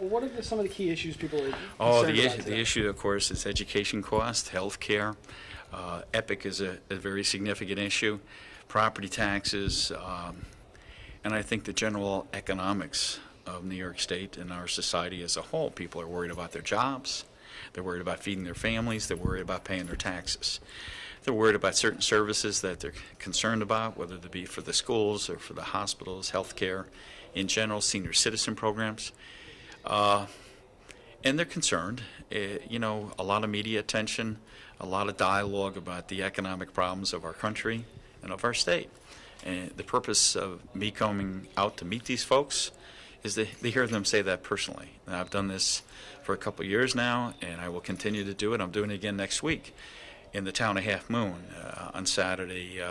what are some of the key issues people are Oh, concerned about the today? issue, of course, is education cost, health care. EPIC is a very significant issue. Property taxes, and I think the general economics of New York State and our society as a whole. People are worried about their jobs. They're worried about feeding their families. They're worried about paying their taxes. They're worried about certain services that they're concerned about, whether they be for the schools or for the hospitals, health care, in general, senior citizen programs. And they're concerned. A lot of media attention, a lot of dialogue about the economic problems of our country and of our state. And the purpose of me coming out to meet these folks is to hear them say that personally. And I've done this for a couple of years now, and I will continue to do it. I'm doing it again next week in the town of Half Moon on Saturday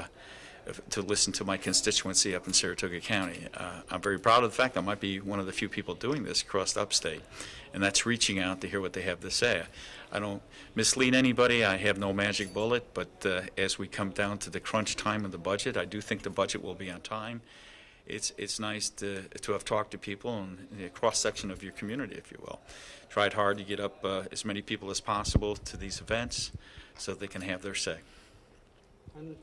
to listen to my constituency up in Saratoga County. I'm very proud of the fact I might be one of the few people doing this across upstate, and that's reaching out to hear what they have to say. I don't mislead anybody. I have no magic bullet, but as we come down to the crunch time of the budget, I do think the budget will be on time. It's nice to have talked to people in the cross-section of your community, if you will. Tried hard to get up as many people as possible to these events so they can have their say. And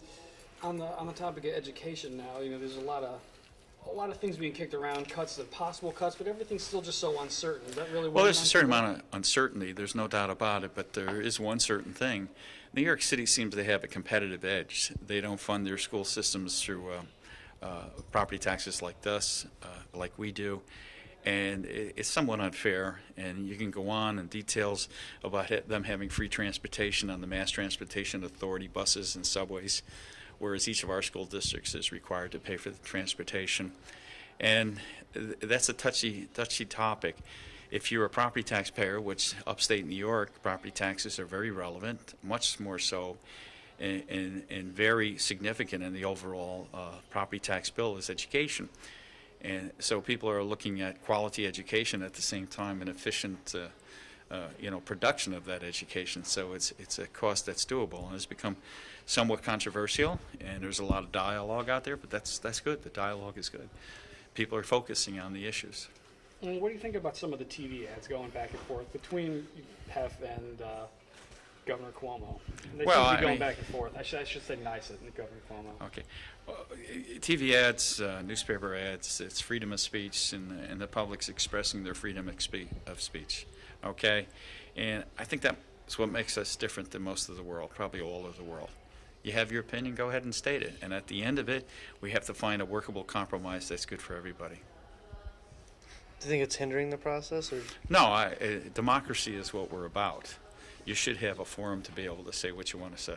on the topic of education now, there's a lot of things being kicked around, cuts, the possible cuts, but everything's still just so uncertain. Is that really what? Well, there's a certain amount of uncertainty. There's no doubt about it, but there is one certain thing. New York City seems to have a competitive edge. They don't fund their school systems through property taxes like this, like we do, and it's somewhat unfair. And you can go on in details about them having free transportation on the Mass Transportation Authority buses and subways, whereas each of our school districts is required to pay for the transportation. And that's a touchy topic. If you're a property taxpayer, which upstate New York, property taxes are very relevant, much more so and very significant in the overall property tax bill is education. And so people are looking at quality education at the same time and efficient production of that education. So it's a cost that's doable, and it's become somewhat controversial, and there's a lot of dialogue out there, but that's good. The dialogue is good. People are focusing on the issues. And what do you think about some of the TV ads going back and forth between Hef and Governor Cuomo? And they seem to be going back and forth. I should say nice at Governor Cuomo. Okay. TV ads, newspaper ads, it's freedom of speech, and the public's expressing their freedom of speech. Okay? And I think that's what makes us different than most of the world, probably all of the world. You have your opinion, go ahead and state it. And at the end of it, we have to find a workable compromise that's good for everybody. Do you think it's hindering the process? Or? No, democracy is what we're about. You should have a forum to be able to say what you want to say.